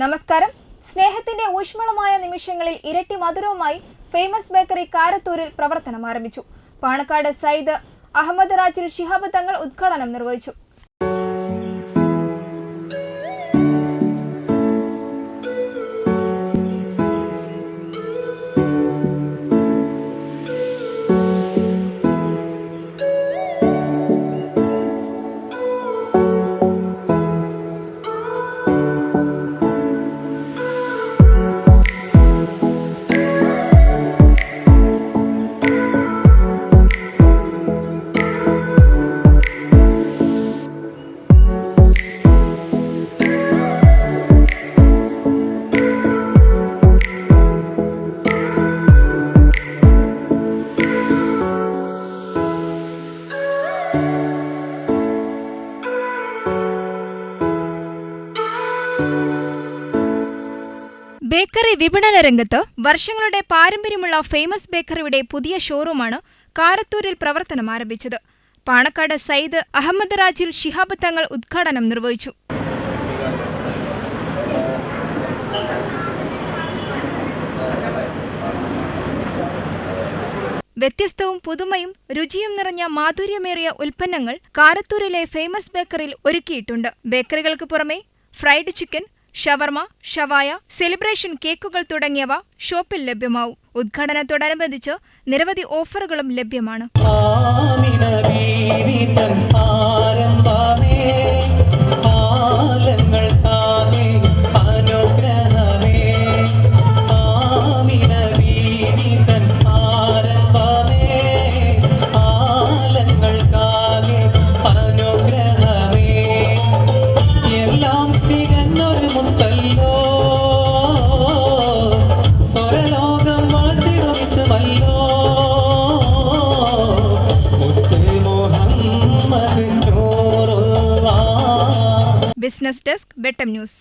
നമസ്കാരം. സ്നേഹത്തിന്റെ ഊഷ്മളമായ നിമിഷങ്ങളിൽ ഇരട്ടി മധുരവുമായി ഫേമസ് ബേക്കറി കാരത്തൂരിൽ പ്രവർത്തനം ആരംഭിച്ചു. പാണക്കാട് സയ്യിദ് അഹമ്മദ് റാജിൽ ശിഹാബ് തങ്ങൾ ഉദ്ഘാടനം നിർവഹിച്ചു. ബേക്കറി വിപണന രംഗത്ത് വർഷങ്ങളുടെ പാരമ്പര്യമുള്ള ഫേമസ് ബേക്കറിയുടെ പുതിയ ഷോറൂമാണ് കാരത്തൂരിൽ പ്രവർത്തനം ആരംഭിച്ചത്. പാണക്കാട് സയ്യിദ് അഹമ്മദ് റാജിൽ ശിഹാബ് തങ്ങൾ ഉദ്ഘാടനം നിർവഹിച്ചു. വ്യത്യസ്തവും പുതുമയും രുചിയും നിറഞ്ഞ മാധുര്യമേറിയ ഉൽപ്പന്നങ്ങൾ കാരത്തൂരിലെ ഫേമസ് ബേക്കറിയിൽ ഒരുക്കിയിട്ടുണ്ട്. ബേക്കറികൾക്ക് പുറമെ ഫ്രൈഡ് ചിക്കൻ, ഷവർമ, ഷവായ, സെലിബ്രേഷൻ കേക്കുകൾ തുടങ്ങിയവ ഷോപ്പിൽ ലഭ്യമാവും. ഉദ്ഘാടനത്തോടനുബന്ധിച്ച് നിരവധി ഓഫറുകളും ലഭ്യമാണ്. ബിസിനസ് ഡെസ്ക്, വെട്ടം ന്യൂസ്.